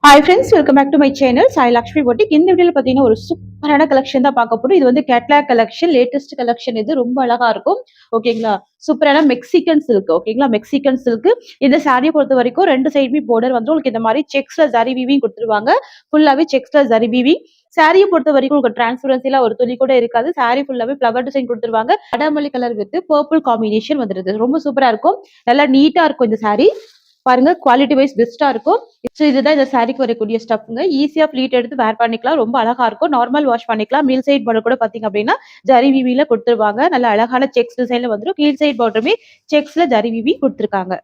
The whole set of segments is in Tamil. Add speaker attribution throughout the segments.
Speaker 1: Hi friends, welcome back to my channel Sai Lakshmi boutique. இந்த வீடியோவில் பார்த்தீங்கன்னா ஒரு சூப்பரான கலெக்ஷன் தான் பார்க்க போறோம். இது வந்து கேட்லாக் கலெக்ஷன், லேட்டஸ்ட் கலெக்ஷன். இது ரொம்ப அழகா இருக்கும். ஓகேங்களா? சூப்பரான மெக்சிகன் சில்க். ஓகேங்களா? Mexican silk. இந்த சாரியை பொறுத்த வரைக்கும் ரெண்டு சைடுமே பார்டர் வந்து உங்களுக்கு இந்த மாதிரி செக்ஸ்ல ஜரி வீவிங் கொடுத்துருவாங்க. ஃபுல்லாவே செக்ஸ்ல ஜரி வீவிங். சாரியை பொறுத்த வரைக்கும் உங்களுக்கு டிரான்ஸ்பரன்சில ஒரு துளி கூட இருக்காது. சாரி ஃபுல்லாவே ஃபிளவர் டிசைன் கொடுத்துருவாங்க. அடாமல்லி கலர் வித் பர்பிள் காம்பினேஷன் வந்துருது. ரொம்ப சூப்பரா இருக்கும். நல்லா நீட்டா இருக்கும் இந்த சாரி. பாருங்க, குவாலிட்டி வைஸ் பெஸ்டா இருக்கும். இதுதான் இந்த சாரிக்கு வரக்கூடிய ஸ்டஃப்ங்க. ஈஸியா ப்ளீட் எடுத்து வேர் பண்ணிக்கலாம். ரொம்ப அழகா இருக்கும். நார்மல் வாஷ் பண்ணிக்கலாம். மீல் சைட் பார்டர் கூட பாத்தீங்க அப்படின்னா ஜரி விவில கொடுத்துருவாங்க. நல்ல அழகான செக்ஸ் டிசைன்ல வந்துடும். கீழ் சைட் பார்டருமே செக்ஸ்ல ஜரி விவி கொடுத்துருக்காங்க.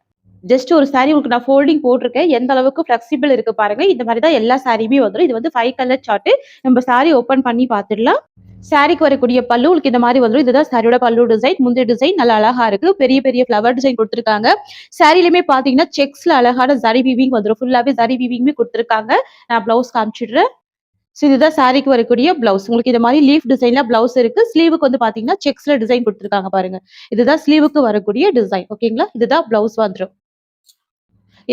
Speaker 1: ஜஸ்ட் ஒரு சாரி உங்களுக்கு நான் ஃபோல்டிங் போட்டிருக்கேன். எந்த அளவுக்கு ஃபிளெக்சிபிள் இருக்கு பாருங்க. இந்த மாதிரி தான் எல்லா சாரியுமே வந்துடும். இது வந்து 5 கலர் சார்ட். நம்ம சாரி ஓபன் பண்ணி பார்த்துடலாம். சாரிக்கு வரக்கூடிய பல்லு உங்களுக்கு இந்த மாதிரி வந்துடும். இதுதான் சாரியோட பல்லு டிசைன். முந்தைய டிசைன் நல்லா அழகா இருக்கு. பெரிய பெரிய ஃபிளவர் டிசைன் கொடுத்துருக்காங்க. சாரிலுமே பாத்தீங்கன்னா செக்ஸ்ல அழகான ஜரி வீவிங் வந்துடும். ஃபுல்லாவே ஜரி வீவிங்குமே கொடுத்துருக்காங்க. நான் பிளவுஸ் காமிச்சிடுறேன். இதுதான் சாரிக்கு வரக்கூடிய பிளவுஸ். உங்களுக்கு இந்த மாதிரி லீஃப் டிசைன்ல பிளவுஸ் இருக்கு. ஸ்லீவுக்கு வந்து பாத்தீங்கன்னா செக்ஸ்ல டிசைன் கொடுத்துருக்காங்க பாருங்க. இதுதான் ஸ்லீவுக்கு வரக்கூடிய டிசைன். ஓகேங்களா? இதுதான் பிளவுஸ் வந்துடும்.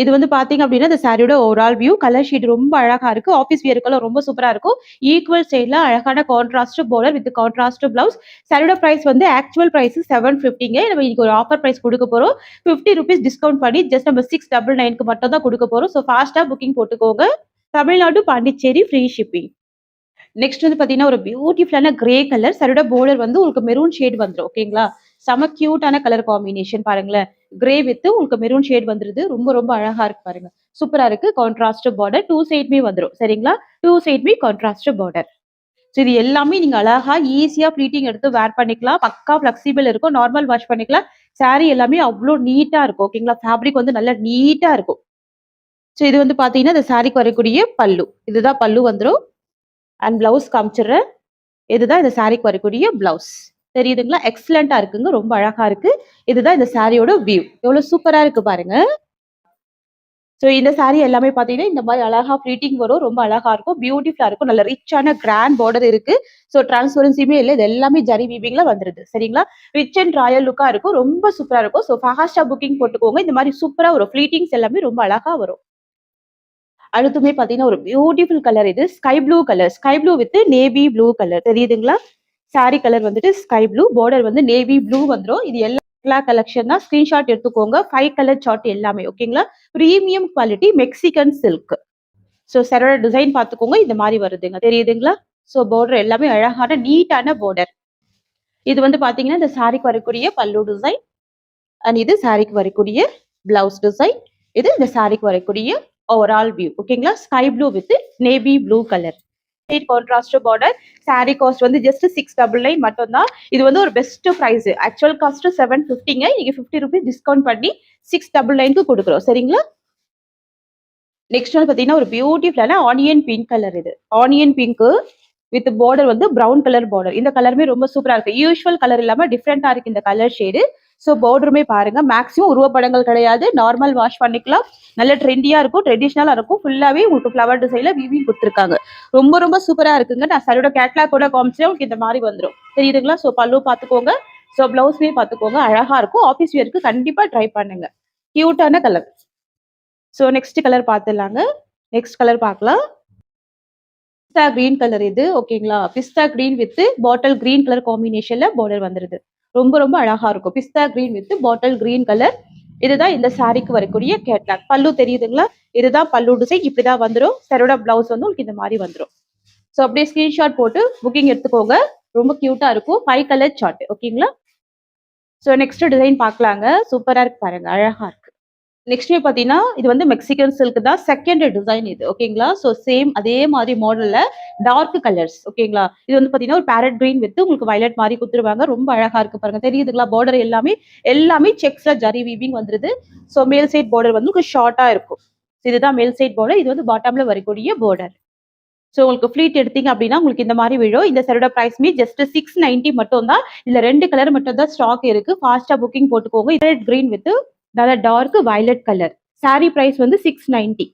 Speaker 1: இது வந்து பாத்தீங்க அப்படின்னா இந்த சாரியோட ஓவரால் வியூ. கலர் ஷீட் ரொம்ப அழகா இருக்கு. ஆஃபீஸ் வியருக்கெல்லாம் ரொம்ப சூப்பரா இருக்கும். ஈக்குவல் சைட்ல அழகான contrast border with contrast blouse. சாரியோட பிரைஸ் வந்து ஆக்சுவல் பிரைஸ் 750ங்க. நம்ம இன்னைக்கு ஒரு ஆஃபர் பிரைஸ் கொடுக்க போறோம். 50 rupees டிஸ்கவுண்ட் பண்ணி ஜஸ்ட் நம்ம 699க்கு மட்டும் தான் கொடுக்க போறோம். ஸோ ஃபாஸ்டா புக்கிங் போட்டுக்கோங்க. Tamil Nadu, Pondicherry free shipping. Next வந்து பாத்தீங்கன்னா ஒரு பியூட்டிஃபுல்லான கிரே கலர். சாரியோட பார்டர் வந்து உங்களுக்கு மெரூன் ஷேட் வந்துடும். ஓகேங்களா? செம கியூட்டான கலர் காம்பினேஷன் பாருங்களேன். கிரே வித் உங்களுக்கு மெரூன் ஷேட் வந்துருது. ரொம்ப ரொம்ப அழகா இருக்கு பாருங்க. சூப்பரா இருக்கு. கான்ட்ராஸ்ட் பார்டர் டூ சைடுமே வந்துடும். சரிங்களா? டூ சைடுமே கான்ட்ராஸ்ட் பார்டர். இது எல்லாமே நீங்க அழகா ஈஸியா ப்ளீட்டிங் எடுத்து வேர் பண்ணிக்கலாம். பக்கா ஃபிளெக்சிபிள் இருக்கும். நார்மல் வாஷ் பண்ணிக்கலாம். சாரி எல்லாமே அவ்வளோ நீட்டா இருக்கும். ஓகேங்களா? ஃபேப்ரிக் வந்து நல்லா நீட்டா இருக்கும். ஸோ இது வந்து பாத்தீங்கன்னா இந்த சாரிக்கு வரக்கூடிய பல்லு. இதுதான் பல்லு வந்துடும். அண்ட் பிளவுஸ் காமிச்சிடுறேன். இதுதான் இந்த சாரிக்கு வரக்கூடிய பிளவுஸ். தெரியுதுங்களா? எக்ஸலண்டா இருக்குங்க. ரொம்ப அழகா இருக்கு. இதுதான் இந்த சாரியோட வியூ. எவ்வளவு சூப்பரா இருக்கு பாருங்க. சோ இந்த சாரி எல்லாமே பாத்தீங்கன்னா இந்த மாதிரி அழகா ப்ளீட்டிங் வரும். ரொம்ப அழகா இருக்கும். பியூட்டிஃபுல்லா இருக்கும். நல்ல ரிச்சான கிராண்ட் பார்டர் இருக்கு. சோ டிரான்ஸ்பரன்சியுமே இல்லை. இது எல்லாமே ஜரி வீவிங்ல வந்துருது. சரிங்களா? ரிச் அண்ட் ராயல் லுக்கா இருக்கும். ரொம்ப சூப்பரா இருக்கும். சோ ஃபாஸ்டா புக்கிங் போட்டுக்கோங்க. இந்த மாதிரி சூப்பரா வரும். ப்ளீட்டிங்ஸ் எல்லாமே ரொம்ப அழகா வரும். அடுத்துமே பாத்தீங்கன்னா ஒரு பியூட்டிஃபுல் கலர். இது sky blue colour. Sky blue with navy blue colour. தெரியுதுங்களா? சாரி கலர் வந்துட்டு ஸ்கை ப்ளூ, பார்டர் வந்து நேவி ப்ளூ வந்துடும். இது எல்லா கலெக்ஷன் தான். ஸ்கிரீன்ஷாட் எடுத்துக்கோங்க. 5 கலர் சார்ட் எல்லாமே. ஓகேங்களா? Premium quality Mexican silk. So சாரோட டிசைன் பார்த்துக்கோங்க. இந்த மாதிரி வருதுங்க. தெரியுதுங்களா? ஸோ பார்டர் எல்லாமே அழகான நீட்டான பார்டர். இது வந்து பாத்தீங்கன்னா இந்த சாரிக்கு வரக்கூடிய பல்லு டிசைன். அண்ட் இது சாரிக்கு வரக்கூடிய பிளவுஸ் டிசைன். இது இந்த சாரிக்கு வரக்கூடிய ஓவரால் வியூ. ஓகேங்களா? Sky blue with navy blue colour. Contrast border. Sari cost வந்து ஜஸ்ட் 699 மட்டும் தான். இது வந்து ஒரு பெஸ்ட் பிரைஸ். ஆக்சுவல் காஸ்ட் 750ங்க. நீங்க 50 rupees டிஸ்கவுண்ட் பண்ணி 699க்கு கொடுக்குறோம். சரிங்களா? நெக்ஸ்ட் வந்து பாத்தீங்கன்னா ஒரு பியூட்டிஃபுல்லான ஆனியன் பிங்க் கலர். இது ஆனியன் பிங்க் வித் பார்டர் வந்து பிரவுன் கலர் பார்டர். இந்த கலருமே ரொம்ப சூப்பரா இருக்கு. யூஸ்வல் கலர் இல்லாம டிஃப்ரெண்டா இருக்கு இந்த கலர் ஷேடு. ஸோ பார்டருமே பாருங்க. மேக்ஸிமம் உருவப்படங்கள் கிடையாது. நார்மல் வாஷ் பண்ணிக்கலாம். நல்ல ட்ரெண்டியா இருக்கும். ட்ரெடிஷனலா இருக்கும். ஃபுல்லாவே உங்களுக்கு ஃபிளவர் டிசைன்ல வீவிங் கொடுத்துருக்காங்க. ரொம்ப ரொம்ப சூப்பரா இருக்குங்க. நான் சாரியோட கேட்லாக்கோட காமிச்சேன். உங்களுக்கு இந்த மாதிரி வந்துடும். தெரியுதுங்களா? ஸோ பல்லு பார்த்துக்கோங்க. ஸோ பிளவுஸ்மே பார்த்துக்கோங்க. அழகா இருக்கும். ஆஃபீஸ் வியருக்கு கண்டிப்பா ட்ரை பண்ணுங்க. கியூட்டான கலர். ஸோ நெக்ஸ்ட் கலர் பார்த்துடலாங்க. நெக்ஸ்ட் கலர் பார்க்கலாம். பிஸ்தா கிரீன் கலர் இது. ஓகேங்களா? Pista green with bottle green colour காம்பினேஷன்ல பார்டர் வந்துருது. ரொம்ப ரொம்ப அழகா இருக்கும். Pista green with bottle green colour. இதுதான் இந்த சாரிக்கு வரக்கூடிய கேட்லாக். பல்லு தெரியுதுங்களா? இதுதான் பல்லு டிசைன். இப்படிதான் வந்துடும். சாரோட பிளவுஸ் வந்து உங்களுக்கு இந்த மாதிரி வந்துடும். ஸோ அப்படியே ஸ்கிரீன்ஷாட் போட்டு புக்கிங் எடுத்துக்கோங்க. ரொம்ப கியூட்டா இருக்கும். 5 கலர் சார்ட். ஓகேங்களா? ஸோ நெக்ஸ்ட் டிசைன் பார்க்கலாங்க. சூப்பரா இருக்கு பாருங்க. அழகா இருக்கு. நெக்ஸ்ட் பாத்தீங்கன்னா இது வந்து மெக்சிகன் சில்க் தான். செகண்ட் டிசைன் இது. ஓகேங்களா? சோ சேம் அதே மாதிரி மாடல்ல டார்க் கலர்ஸ். ஓகேங்களா? இது வந்து பாத்தீங்கன்னா ஒரு பேரட் கிரீன் வித் உங்களுக்கு வயலட் மாதிரி கொடுத்துருவாங்க. ரொம்ப அழகா இருக்கு பாருங்க. தெரியுதுங்களா? பார்டர் எல்லாமே செக்ஸ்ல ஜரி வீவிங் வந்துருது. சோ மேல் சைட் பார்டர் வந்து உங்களுக்கு ஷார்ட்டா இருக்கும். இதுதான் மேல் சைட் பார்டர். இது வந்து பாட்டம்ல வரக்கூடிய பார்டர். சோ உங்களுக்கு ஃபிளீட் எடுத்தீங்க அப்படின்னா உங்களுக்கு இந்த மாதிரி விழும். இந்த சாரியோட பிரைஸ்மே ஜஸ்ட் 690 மட்டும் தான். இதுல 2 கலர் மட்டும் தான் ஸ்டாக் இருக்கு. ஃபாஸ்டா புக்கிங் போட்டுக்கோங்க. பேரட் கிரீன் வித் நல்ல dark violet colour. Sari price வந்து 690.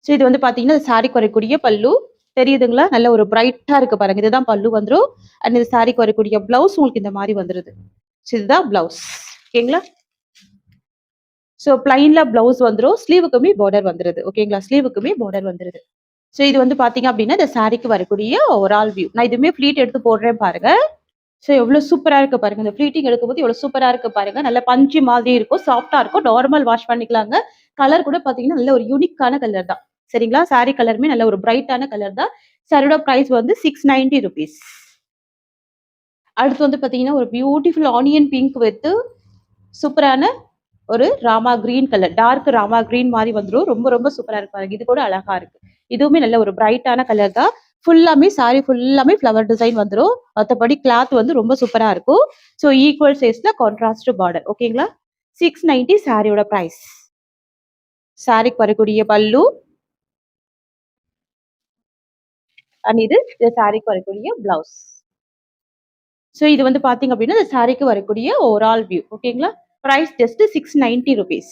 Speaker 1: ஸோ இது வந்து பாத்தீங்கன்னா சாரிக்கு வரக்கூடிய பல்லு. தெரியுதுங்களா? நல்ல ஒரு பிரைட்டா இருக்கு பாருங்க. இதுதான் பல்லு வந்துடும். அண்ட் இந்த சாரிக்கு வரக்கூடிய பிளவுஸ் உங்களுக்கு இந்த மாதிரி வந்துருது. ஸோ இதுதான் பிளவுஸ். ஓகேங்களா? ஸோ பிளைன்ல பிளவுஸ் வந்துரும். ஸ்லீவுக்குமே பார்டர் வந்துருது. ஓகேங்களா? ஸ்லீவுக்குமே பார்டர் வந்துருது. ஸோ இது வந்து பார்த்தீங்க அப்டின்னா, இந்த சாரிக்கு வரக்கூடிய ஓவரால் வியூ. நான் இதுவுமே ஃப்ளீட் எடுத்து போடுறேன் பாருங்க. ஸோ எவ்ளோ சூப்பரா இருக்கு பாருங்க. இந்த ஃப்ளீட்டிங் எடுக்கும்போது எவ்ளோ சூப்பரா இருக்கு பாருங்க. நல்ல பஞ்சு மாதிரி இருக்கும். சாஃப்ட்டா இருக்கும். நார்மல் வாஷ் பண்ணிக்கலாங்க. கலர் கூட பார்த்தீங்கன்னா, நல்ல ஒரு யூனிக்கான கலர் தான். சரிங்களா? சாரி கலருமே நல்ல ஒரு பிரைட்டான கலர் தான். சாரியோட பிரைஸ் வந்து ₹690. அடுத்து வந்து பார்த்தீங்கன்னா, ஒரு பியூட்டிஃபுல் ஆனியன் பிங்க் வித் சூப்பரான ஒரு Rama green colour. Dark Rama green மாரி வந்துரும். ரொம்ப ரொம்ப சூப்பரா இருக்கு பாருங்க. இது கூட அழகா இருக்கு. இதுவுமே நல்ல ஒரு பிரைட்டான கலர் தான். ஃபுல்லாமே சாரி ஃபுல்லாமே ஃப்ளவர் டிசைன் வந்துரும். மத்தபடி கிளாத் வந்து ரொம்ப சூப்பரா இருக்கும். ஸோ ஈக்குவல் சைஸ்ல கான்ட்ராஸ்ட் பார்டர். ஓகேங்களா? 690 சாரியோட பிரைஸ். சாரிக்கு வரக்கூடிய பல்லு அண்ட் இது இந்த சாரிக்கு வரக்கூடிய பிளவுஸ். ஸோ இது வந்து பார்த்தீங்க அப்படின்னா, இந்த சாரிக்கு வரக்கூடிய ஓவரால் வியூ. ஓகேங்களா? Price just ₹690.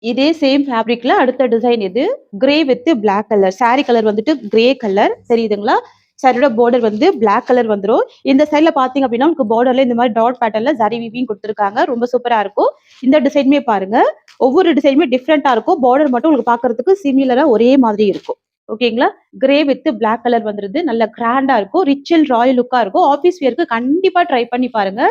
Speaker 1: இதே சேம் ஃபேப்ரிக்ல அடுத்த டிசைன் இது. Grey with black colour. Sari colour வந்துட்டு கிரே கலர். தெரியுதுங்களா? சாரியோட பார்டர் வந்து பிளாக் கலர் வந்துரும். இந்த சைடுல பார்த்தீங்க அப்படின்னா, உங்களுக்கு பார்டர்ல இந்த மாதிரி டாட் பேட்டர்ன்ல ஜரி வீவிங் குடுத்துருக்காங்க. ரொம்ப சூப்பரா இருக்கும். இந்த டிசைனுமே பாருங்க. ஒவ்வொரு டிசைனுமே டிஃபரெண்டா இருக்கும். பார்டர் மட்டும் உங்களுக்கு பார்க்கறதுக்கு சிமிலரா ஒரே மாதிரி இருக்கும். ஓகேங்களா? கிரே வித் பிளாக் கலர் வந்துருது. நல்ல கிராண்டா இருக்கும். ரிச் அண்ட் ராயல் லுக்கா இருக்கும். ஆஃபீஸ் வியர்க்கு கண்டிப்பா ட்ரை பண்ணி பாருங்க.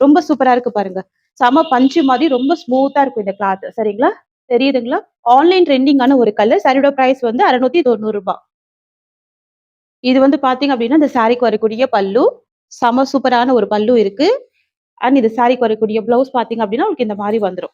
Speaker 1: ரொம்ப சூப்பரா இருக்கு பாருங்க. செம பஞ்சு மாதிரி ரொம்ப ஸ்மூத்தா இருக்கும் இந்த கிளாத். சரிங்களா? தெரியுதுங்களா? ஆன்லைன் ட்ரெண்டிங்கான ஒரு கலர். சாரியோட பிரைஸ் வந்து ரூ. 690. இது வந்து பார்த்தீங்க அப்டின்னா, இந்த சாரிக்கு வரக்கூடிய பல்லு. செம சூப்பரான ஒரு பல்லு இருக்கு. அண்ட் இது சாரிக்கு வரக்கூடிய பிளவுஸ் பார்த்தீங்க அப்டின்னா, உங்களுக்கு இந்த மாரி வந்துரும்.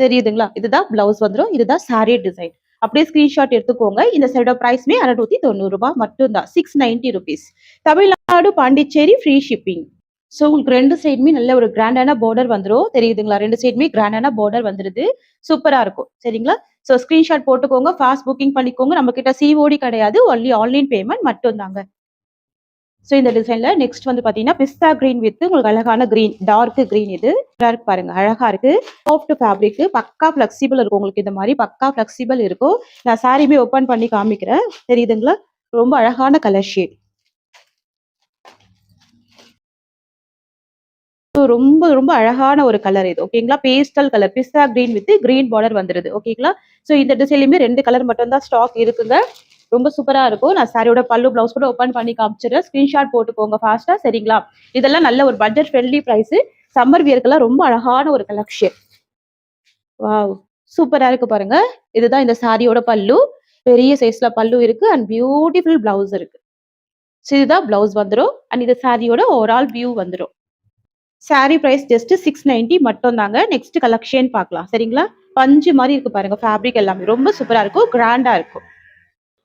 Speaker 1: தெரியுதுங்களா? இதுதான் பிளவுஸ் வந்துரும். இதுதான் சாரி டிசைன். அப்படியே ஸ்கிரீன்ஷாட் எடுத்துக்கோங்க. இந்த சாரியோட பிரைஸ்மே ரூ. 690 மட்டும் தான். ₹690. Tamil Nadu, Pondicherry free shipping. So உங்களுக்கு 2 சைடுமே நல்ல ஒரு கிராண்டான பார்டர் வந்துரும். தெரியுதுங்களா? 2 சைடுமே கிராண்டான பார்டர் வந்துருது. சூப்பரா இருக்கும். சரிங்களா? ஸோ ஸ்கிரீன்ஷாட் போட்டுக்கோங்க. ஃபாஸ்ட் புக்கிங் பண்ணிக்கோங்க. நம்ம கிட்ட சிஓடி கிடையாது. ஒன்லி ஆன்லைன் பேமெண்ட் மட்டும் தாங்க. ஸோ இந்த டிசைன்ல நெக்ஸ்ட் வந்து பார்த்தீங்கன்னா, பிஸ்தா கிரீன் வித் உங்களுக்கு அழகான கிரீன். டார்க் கிரீன் இது. சூப்பரா இருக்கு பாருங்க. அழகா இருக்கு. Soft fabric. பக்கா ஃப்ளெக்சிபிள் இருக்கும். உங்களுக்கு இந்த மாரி பக்கா ஃப்ளெக்சிபிள் இருக்கும். நான் சாரியுமே ஓப்பன் பண்ணி காமிக்கிறேன். தெரியுதுங்களா? ரொம்ப அழகான கலர் ஷேட். ரொம்ப ரொம்ப அழகான ஒரு கலர் இது. ஓகேங்களா? Pastel colour. Pista green with green border வந்துருது. ஓகேங்களா? ஸோ இந்த டிசைன்லயுமே 2 கலர் மட்டும் தான் ஸ்டாக் இருக்குங்க. ரொம்ப சூப்பரா இருக்கும். நான் சாரியோட பல்லு, பிளவுஸ் கூட ஓப்பன் பண்ணி காமிச்சுறேன். ஸ்கிரீன்ஷாட் போட்டுக்கோங்க ஃபாஸ்ட்டா. சரிங்களா? இதெல்லாம் நல்ல ஒரு பட்ஜெட் ஃப்ரெண்ட்லி பிரைஸ். சம்மர் வியர்க்கெல்லாம் ரொம்ப அழகான ஒரு கலெக்ஷன். வாவ்! சூப்பரா இருக்கு பாருங்க. இதுதான் இந்த சாரியோட பல்லு. பெரிய சைஸ்ல பல்லு இருக்கு அண்ட் பியூட்டிஃபுல் பிளவுஸ் இருக்கு. ஸோ இதுதான் பிளவுஸ் வந்துரும். அண்ட் இது சாரியோட ஓவரால் வியூ வந்துரும். சாரி பிரைஸ் ஜஸ்ட் 690 மட்டும் தாங்க. நெக்ஸ்ட் கலெக்ஷன் பார்க்கலாம். சரிங்களா? பஞ்சு மாரி இருக்கு பாருங்க. ஃபேப்ரிக் எல்லாமே ரொம்ப சூப்பரா இருக்கும். கிராண்டா இருக்கும்.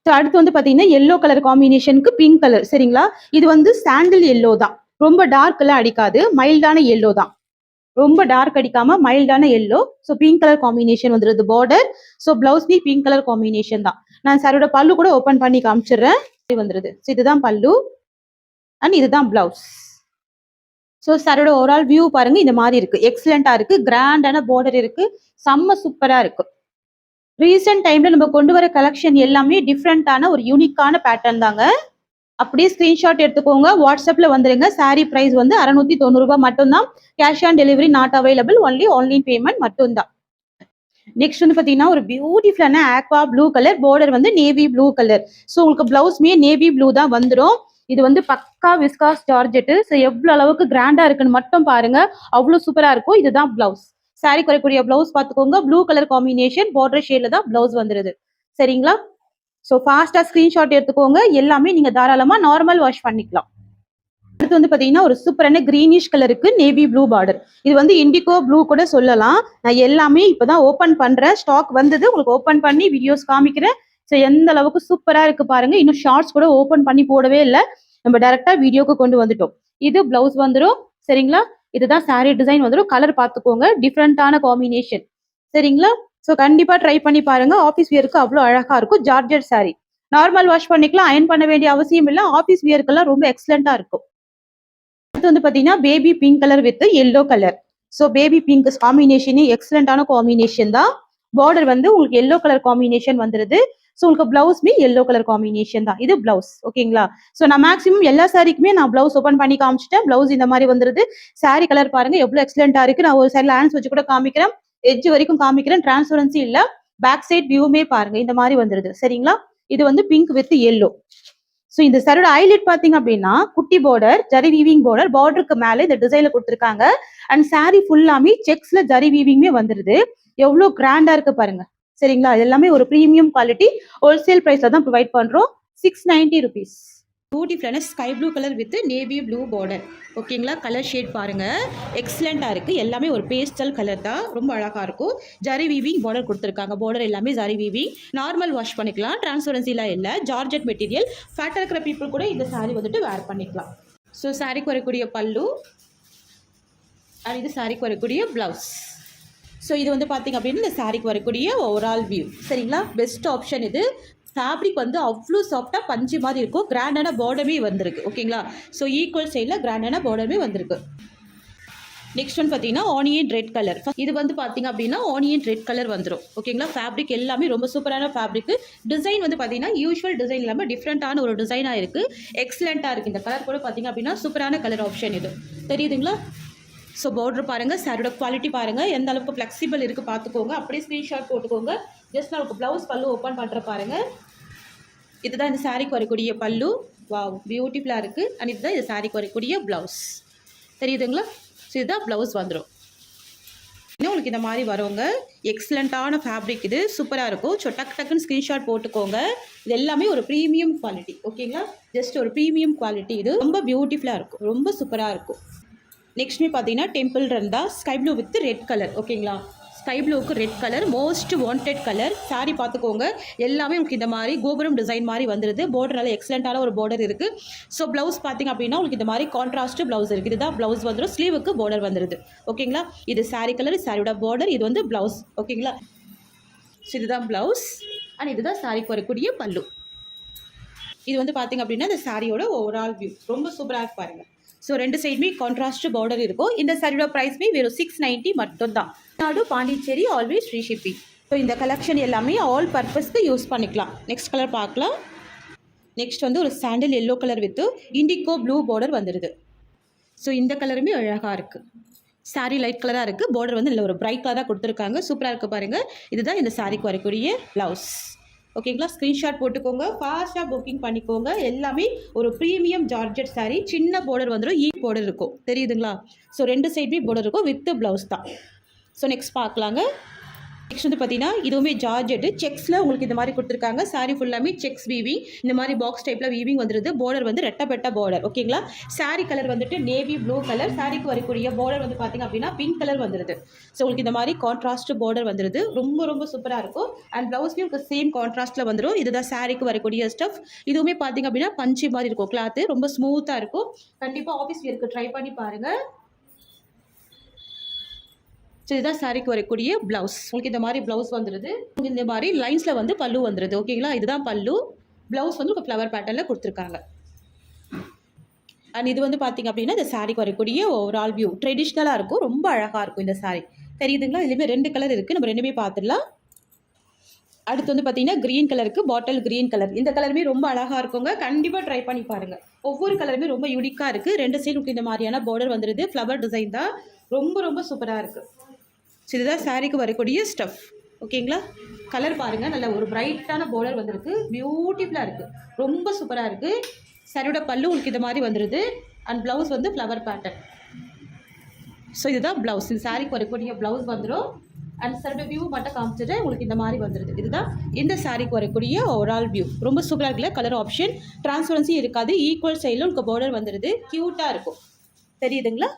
Speaker 1: ஸோ அடுத்து வந்து பார்த்தீங்கன்னா, எல்லோ கலர் காம்பினேஷனுக்கு பிங்க் கலர். சரிங்களா? இது வந்து சாண்டில் எல்லோ தான். ரொம்ப டார்க்லாம் அடிக்காது. மைல்டான எல்லோ தான். ரொம்ப டார்க் அடிக்காம மைல்டான yellow. So pink colour combination வந்துருது பார்டர். ஸோ பிளவுஸ்மே பிங்க் கலர் காம்பினேஷன் தான். நான் சாரியோட பல்லு கூட ஓப்பன் பண்ணி காமிச்சிடுறேன். வந்துருது. ஸோ இதுதான் பல்லு அண்ட் இதுதான் பிளவுஸ். ஸோ சாரோட ஓவரால் வியூ பாருங்க இந்த மாதிரி இருக்கு. எக்ஸலண்டா இருக்கு. கிராண்டான பார்டர் இருக்கு. செம்ம சூப்பரா இருக்கு. ரீசென்ட் டைம்ல நம்ம கொண்டு வர கலெக்ஷன் எல்லாமே டிஃப்ரெண்டான ஒரு யூனிக்கான பேட்டர்ன் தாங்க. அப்படியே ஸ்கிரீன்ஷாட் எடுத்துக்கோங்க. வாட்ஸ்அப்ல வந்துருங்க. சாரி பிரைஸ் வந்து ரூ. 690 மட்டும் தான். Cash on delivery not available. Only online payment மட்டும் தான். நெக்ஸ்ட் வந்து பாத்தீங்கன்னா ஒரு பியூட்டிஃபுல்லான ஆக்வா ப்ளூ கலர். பார்டர் வந்து நேவி ப்ளூ கலர். ஸோ உங்களுக்கு பிளவுஸ்மே நேவி ப்ளூ தான் வந்துடும். இது வந்து பக்கா விஸ்காஸ் ஜார்ஜெட். ஸோ எவ்வளவு அளவுக்கு கிராண்டா இருக்குன்னு மட்டும் பாருங்க. அவ்வளவு சூப்பரா இருக்கும். இதுதான் பிளவுஸ். சாரி குறைக்கூடிய பிளவுஸ் பாத்துக்கோங்க. ப்ளூ கலர் காம்பினேஷன் பார்டர் ஷேட்ல தான் பிளவுஸ் வந்துருது. சரிங்களா? ஸோ ஃபாஸ்டா ஸ்கிரீன்ஷாட் எடுத்துக்கோங்க. எல்லாமே நீங்க தாராளமா நார்மல் வாஷ் பண்ணிக்கலாம். அடுத்து வந்து பாத்தீங்கன்னா ஒரு சூப்பரான கிரீனிஷ் கலருக்கு நேவி ப்ளூ பார்டர். இது வந்து இண்டிகோ ப்ளூ கூட சொல்லலாம். நான் எல்லாமே இப்பதான் ஓபன் பண்றேன். ஸ்டாக் வந்தது. உங்களுக்கு ஓபன் பண்ணி வீடியோஸ் காமிக்கிறேன். ஸோ எந்த அளவுக்கு சூப்பரா இருக்கு பாருங்க. இன்னும் ஷார்ட்ஸ் கூட ஓபன் பண்ணி போடவே இல்லை. நம்ம டைரக்டா வீடியோக்கு கொண்டு வந்துட்டோம். இது பிளவுஸ் வந்துடும். சரிங்களா? இதுதான் சாரி டிசைன் வந்துடும். கலர் பார்த்துக்கோங்க. டிஃப்ரெண்டான காம்பினேஷன். சரிங்களா? ஸோ கண்டிப்பா ட்ரை பண்ணி பாருங்க. ஆஃபீஸ் வியருக்கு அவ்வளோ அழகா இருக்கும். Georgette sorry. நார்மல் வாஷ் பண்ணிக்கலாம். அயன் பண்ண வேண்டிய அவசியம் இல்லை. ஆஃபீஸ் வியருக்கெல்லாம் ரொம்ப எக்ஸலண்டா இருக்கும். அடுத்து வந்து பாத்தீங்கன்னா baby pink colour with yellow colour. So baby pink combination எக்ஸலண்டான காம்பினேஷன் தான். பார்டர் வந்து உங்களுக்கு எல்லோ கலர் காம்பினேஷன் வந்துருது. ஸோ உங்களுக்கு பிளவுஸ்மே எல்லோ கலர் காம்பினேஷன் தான். இது பிளவுஸ். ஓகேங்களா? ஸோ நான் மேக்ஸிமம் எல்லா சாரிக்குமே நான் பிளவுஸ் ஓப்பன் பண்ணி காமிச்சிட்டேன். பிளவுஸ் இந்த மாதிரி வந்துருது. சாரி கலர் பாருங்க எவ்வளவு எக்ஸலண்டா இருக்கு. நான் ஒரு சைட்ல ஹேண்ட்ஸ் வச்சு கூட காமிக்கிறேன். எட்ஜ் வரைக்கும் காமிக்கிறேன், டிரான்ஸ்பரன்சி இல்ல. பேக் சைட் வியூமே பாருங்க இந்த மாதிரி வந்துருது. சரிங்களா? இது வந்து பிங்க் வித் எல்லோ. ஸோ இந்த சாரியோட ஹைலைட் பாத்தீங்க அப்படின்னா குட்டி பார்டர், ஜரி வீவிங் பார்டர், பார்டருக்கு மேல இந்த டிசைன்ல கொடுத்துருக்காங்க. அண்ட் சாரி ஃபுல்லாமே செக்ஸ்ல ஜரி வீவிங்குமே வந்துருது. எவ்வளவு கிராண்டா இருக்கு பாருங்க. சரிங்களா? இது எல்லாமே ஒரு பிரீமியம் குவாலிட்டி, ஹோல்சேல் பிரைஸ்ல தான் ப்ரொவைட் பண்றோம். 690 rupees. பியூட்டிஃபுல்லான sky blue colour with navy blue border. ஓகேங்களா? கலர் ஷேட் பாருங்க, எக்ஸலண்டா இருக்கு. எல்லாமே ஒரு பேஸ்டல் கலர் தான், ரொம்ப அழகா இருக்கும். ஜரி வீவிங் பார்டர் கொடுத்துருக்காங்க. பார்டர் எல்லாமே ஜரி வீவிங். நார்மல் வாஷ் பண்ணிக்கலாம், டிரான்ஸ்பரன்சிலாம் இல்லை. Georgette material. ஃபேட்டா இருக்கிற பீப்புள் கூட இந்த சாரி வந்துட்டு வேர் பண்ணிக்கலாம். ஸோ சாரிக்கு வரக்கூடிய பல்லு அண்ட் இது சாரிக்கு வரக்கூடிய பிளவுஸ். ஸோ இது வந்து பார்த்தீங்க அப்படின்னா இந்த சாரிக்கு வரக்கூடிய ஓவரால் வியூ. சரிங்களா? பெஸ்ட் ஆப்ஷன் இது. ஃபேப்ரிக் வந்து அவ்வளோ சாஃப்டாக பஞ்சு மாதிரி இருக்கும். கிராண்டான பார்டருமே வந்திருக்கு. ஓகேங்களா? ஸோ ஈக்குவல் சைடில் கிராண்டான பார்டருமே வந்திருக்கு. நெக்ஸ்ட் ஒன் பார்த்தீங்கன்னா ஆனியன் ரெட் கலர். இது வந்து பார்த்தீங்க அப்படின்னா ஆனியன் ரெட் கலர் வந்துடும். ஓகேங்களா? ஃபேப்ரிக் எல்லாமே ரொம்ப சூப்பரான ஃபேப்ரிக். டிசைன் வந்து பார்த்தீங்கன்னா யூஸ்வல் டிசைன் இல்லாமல் டிஃப்ரெண்ட்டான ஒரு டிசைனாக இருக்குது. எக்ஸலண்ட்டாக இருக்குது. இந்த கலர் கூட பார்த்தீங்க அப்படின்னா சூப்பரான கலர் ஆப்ஷன் இது. தெரியுதுங்களா? ஸோ பார்டர் பாருங்கள், சாரியோட குவாலிட்டி பாருங்கள், எந்த அளவுக்கு ஃப்ளெக்சிபிள் இருக்குது பார்த்துக்கோங்க. அப்படியே ஸ்க்ரீன்ஷாட் போட்டுக்கோங்க. ஜஸ்ட் நான் ப்ளவுஸ் பல்லு ஓப்பன் பண்ணுற பாருங்கள். இதுதான் இந்த சாரிக்கு வரக்கூடிய பல்லு. வாவ், பியூட்டிஃபுல்லாக இருக்குது. அண்ட் இதுதான் இந்த சாரிக்கு வரக்கூடிய ப்ளவுஸ். தெரியுதுங்களா? ஸோ இதுதான் ப்ளவுஸ் வந்துடும். இன்னும் உங்களுக்கு இந்த மாதிரி வருங்க. எக்ஸலண்ட்டான ஃபேப்ரிக் இது, சூப்பராக இருக்கும். ஸோ டக்குன்னு ஸ்க்ரீன்ஷாட் போட்டுக்கோங்க. இது எல்லாமே ஒரு ப்ரீமியம் குவாலிட்டி. ஓகேங்களா? ஜஸ்ட் ஒரு ப்ரீமியம் குவாலிட்டி. இது ரொம்ப பியூட்டிஃபுல்லாக இருக்கும், ரொம்ப சூப்பராக இருக்கும். நெக்ஸ்ட்மே பார்த்தீங்கன்னா டெம்பிள் ரன் தான், sky blue with red colour. ஓகேங்களா? ஸ்கை ப்ளூக்கு red colour most wanted colour. Sari பார்த்துக்கோங்க, எல்லாமே உங்களுக்கு இந்த மாதிரி கோபுரம் டிசைன் மாதிரி வந்துடுது. பார்டர் நல்ல எக்ஸலண்ட்டான ஒரு பார்டர் இருக்குது. ஸோ ப்ளவுஸ் பார்த்தீங்க அப்படின்னா உங்களுக்கு இந்த மாதிரி கான்ட்ராஸ்ட் ப்ளவுஸ் இருக்குது. இதுதான் ப்ளவுஸ் வந்துடும். ஸ்லீவுக்கு பார்டர் வந்துடுது. ஓகேங்களா? இது சாரி கலர், சாரியோட பார்டர். இது வந்து ப்ளவுஸ். ஓகேங்களா? ஸோ இதுதான் ப்ளவுஸ் அண்ட் இதுதான் சாரிக்கு வரக்கூடிய பல்லு. இது வந்து பார்த்தீங்க அப்படின்னா இந்த சாரியோட ஓவரால் வியூ ரொம்ப சூப்பராக பாருங்க. ஸோ ரெண்டு சைடுமே கான்ட்ராஸ்ட் பார்டர் இருக்கும். இந்த சாரியோட ப்ரைஸ்மே வெறும் 690 மட்டும்தான். நாடு Pondicherry, always free shipping. So இந்த கலெக்ஷன் எல்லாமே ஆல் பர்பஸ்க்கு யூஸ் பண்ணிக்கலாம். நெக்ஸ்ட் கலர் பார்க்கலாம். நெக்ஸ்ட் வந்து ஒரு sandal yellow colour with indigo blue border வந்துடுது. ஸோ இந்த கலருமே அழகாக இருக்குது. சாரி லைட் கலராக இருக்குது. பார்டர் வந்து நல்ல ஒரு பிரைட் கலராக கொடுத்துருக்காங்க. சூப்பராக இருக்குது பாருங்கள். இதுதான் இந்த சாரிக்கு வரக்கூடிய ப்ளவுஸ். ஓகேங்களா? ஸ்க்ரீன்ஷாட் போட்டுக்கோங்க, ஃபாஸ்ட்டாக புக்கிங் பண்ணிக்கோங்க. எல்லாமே ஒரு ப்ரீமியம் ஜார்ஜெட் சாரீ. சின்ன பார்டர் வந்துடும், பார்டர் இருக்கும். தெரியுதுங்களா? ஸோ ரெண்டு சைடுமே பார்டர் இருக்கும், வித் ப்ளவுஸ் தான். ஸோ நெக்ஸ்ட் பார்க்கலாங்க. நெக்ஸ்ட் வந்து பார்த்தீங்கன்னா இதுவுமே ஜார்ஜெட்டு செக்ஸில் உங்களுக்கு இந்த மாதிரி கொடுத்துருக்காங்க. சாரி ஃபுல்லாமே செக்ஸ் வீவிங், இந்த மாதிரி பாக்ஸ் டைப்பில் வீவிங் வந்துடுது. பார்டர் வந்து ரெட்டப்பட்ட பார்டர். ஓகேங்களா? சாரி கலர் வந்துட்டு நேவி ப்ளூ கலர். சாரிக்கு வரக்கூடிய பார்டர் வந்து பார்த்தீங்க அப்படின்னா பிங்க் கலர் வந்துடுது. ஸோ உங்களுக்கு இந்த மாதிரி கான்ட்ராஸ்ட் பார்டர் வந்துடுது. ரொம்ப ரொம்ப சூப்பராக இருக்கும். அண்ட் ப்ளவுஸ்லேயும் உங்களுக்கு சேம் கான்ட்ராஸ்ட்டில் வந்துடும். இதுதான் சாரிக்கு வரக்கூடிய ஸ்டஃப். இதுவுமே பார்த்தீங்க அப்படின்னா பஞ்சு மாதிரி இருக்கும். கிளாத்து ரொம்ப ஸ்மூத்தாக இருக்கும். கண்டிப்பாக ஆஃபீஸ் வியருக்கு ட்ரை பண்ணி பாருங்கள். ஸோ இதுதான் சாரிக்கு வரக்கூடிய ப்ளவுஸ். உங்களுக்கு இந்த மாதிரி ப்ளவுஸ் வந்துடுது. இந்த மாதிரி லைன்ஸில் வந்து பல்லு வந்துடுது. ஓகேங்களா? இதுதான் பல்லு. ப்ளவுஸ் வந்து உங்களுக்கு ஃப்ளவர் பேட்டர்னில் கொடுத்துருக்காங்க. அண்ட் இது வந்து பார்த்தீங்க அப்படின்னா இந்த சாரிக்கு வரக்கூடிய ஓவரால் வியூ ட்ரெடிஷ்னலாக இருக்கும். ரொம்ப அழகாக இருக்கும் இந்த சாரி. தெரியுதுங்களா? இதுலேயுமே ரெண்டு கலர் இருக்குது. நம்ம ரெண்டுமே பார்த்துடலாம். அடுத்து வந்து பார்த்தீங்கன்னா க்ரீன் கலருக்கு பாட்டில் க்ரீன் கலர். இந்த கலருமே ரொம்ப அழகாக இருக்குங்க. கண்டிப்பாக ட்ரை பண்ணி பாருங்கள். ஒவ்வொரு கலருமே ரொம்ப யூனிக்காக இருக்குது. ரெண்டு சைடு இந்த மாதிரியான பார்டர் வந்துடுது. ஃப்ளவர் டிசைன் தான். ரொம்ப ரொம்ப சூப்பராக இருக்குது. ஸோ இதுதான் சாரிக்கு வரக்கூடிய ஸ்டஃப். ஓகேங்களா? கலர் பாருங்கள், நல்ல ஒரு பிரைட்டான பார்டர் வந்திருக்கு. பியூட்டிஃபுல்லாக இருக்குது. ரொம்ப சூப்பராக இருக்குது. சாரியோட பல்லு உங்களுக்கு இந்த மாதிரி வந்துடுது. அண்ட் ப்ளவுஸ் வந்து ஃப்ளவர் பேட்டர்ன். ஸோ இதுதான் ப்ளவுஸ். இந்த சாரிக்கு வரக்கூடிய ப்ளவுஸ் வந்துடும். அண்ட் சாரியோட வியூ மட்டும் காமிச்சிட்டு உங்களுக்கு இந்த மாதிரி வந்துடுது. இதுதான் இந்த சாரிக்கு வரக்கூடிய ஓவரால் வியூ. ரொம்ப சூப்பராக இருக்குல்ல? கலர் ஆப்ஷன், டிரான்ஸ்பரன்சி இருக்காது. ஈக்குவல் சைடில் உங்களுக்கு பார்டர் வந்துடுது. க்யூட்டாக இருக்கும். தெரியுதுங்களா?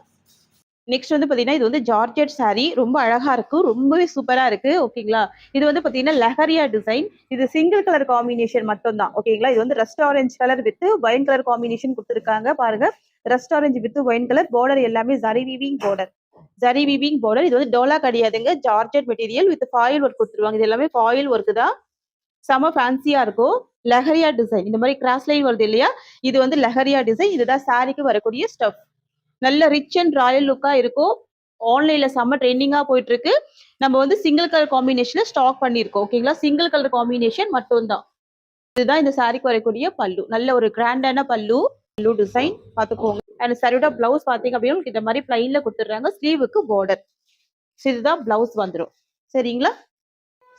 Speaker 1: நெக்ஸ்ட் வந்து பார்த்தீங்கன்னா இது வந்து ஜார்ஜெட் சாரி. ரொம்ப அழகாக இருக்கும், ரொம்பவே சூப்பராக இருக்குது. ஓகேங்களா? இது வந்து பார்த்தீங்கன்னா லஹரியா டிசைன். இது சிங்கிள் கலர் காம்பினேஷன் மட்டும் தான். ஓகேங்களா? இது வந்து rust orange colour with wine colour combination கொடுத்துருக்காங்க. பாருங்க, rust orange with wine colour. Border எல்லாமே zari weaving border. Zari weaving border. இது வந்து டோலா கிடையாதுங்க, georgette material with foil work கொடுத்துருவாங்க. இது எல்லாமே ஃபாயில் ஒர்க் தான். செம ஃபேன்சியா இருக்கும். லஹரியா டிசைன். இந்த மாதிரி கிராஸ் லைன் வருது இல்லையா? இது வந்து லஹரியா டிசைன். இதுதான் சாரிக்கு வரக்கூடிய ஸ்டஃப். நல்ல ரிச் அண்ட் ராயல் லுக்கா இருக்கும். ஆன்லைன்ல செம்ம ட்ரெண்டிங்கா போயிட்டு இருக்கு. நம்ம வந்து சிங்கிள் கலர் காம்பினேஷன்ல ஸ்டாக் பண்ணியிருக்கோம். ஓகேங்களா? சிங்கிள் கலர் காம்பினேஷன் மட்டும்தான். இதுதான் இந்த சாரிக்கு வரக்கூடிய பல்லு. நல்ல ஒரு கிராண்டான பல்லு டிசைன் பார்த்துக்கோங்க. அண்ட் சாரியோட பிளவுஸ் பார்த்தீங்க அப்படின்னா இந்த மாதிரி பிளைன்ல கொடுத்துடுறாங்க. ஸ்லீவுக்கு பார்டர். இதுதான் பிளவுஸ் வந்துடும். சரிங்களா?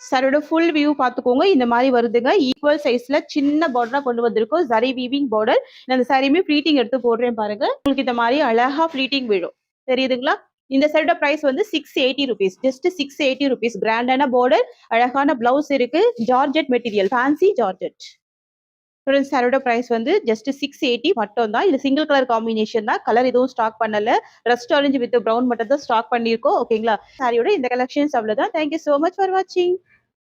Speaker 1: சாரியோட ஃபுல் வியூ பார்த்துக்கோங்க. இந்த மாதிரி வருதுங்க. ஈக்குவல் சைஸ்ல சின்ன பார்டரா கொண்டு வந்திருக்கோம். Zari weaving border. நான் அந்த சாரியுமே ஃப்ளீட்டிங் எடுத்து போடுறேன் பாருங்க. உங்களுக்கு இந்த மாதிரி அழகா ஃப்ளீட்டிங் விழும். தெரியுதுங்களா? இந்த சாரியோட பிரைஸ் வந்து 680 rupees. Just 680 rupees. கிராண்டான பார்டர், அழகான பிளவுஸ் இருக்கு. Georgette material, fancy georgette. சாரியோட பிரைஸ் வந்து ஜஸ்ட் 680 மட்டும் தான். இது சிங்கிள் கலர் காம்பினேஷன் தான். கலர் எதுவும் ஸ்டாக் பண்ணல. ரஸ்ட் ஆரஞ்சு வித் ப்ரௌன் மட்டும் தான் ஸ்டாக் பண்ணியிருக்கோம். ஓகேங்களா? சாரியோட இந்த கலெக்ஷன்ஸ் அவ்வளவுதான். தேங்க்யூ சோ மச் ஃபார் வாட்சிங்.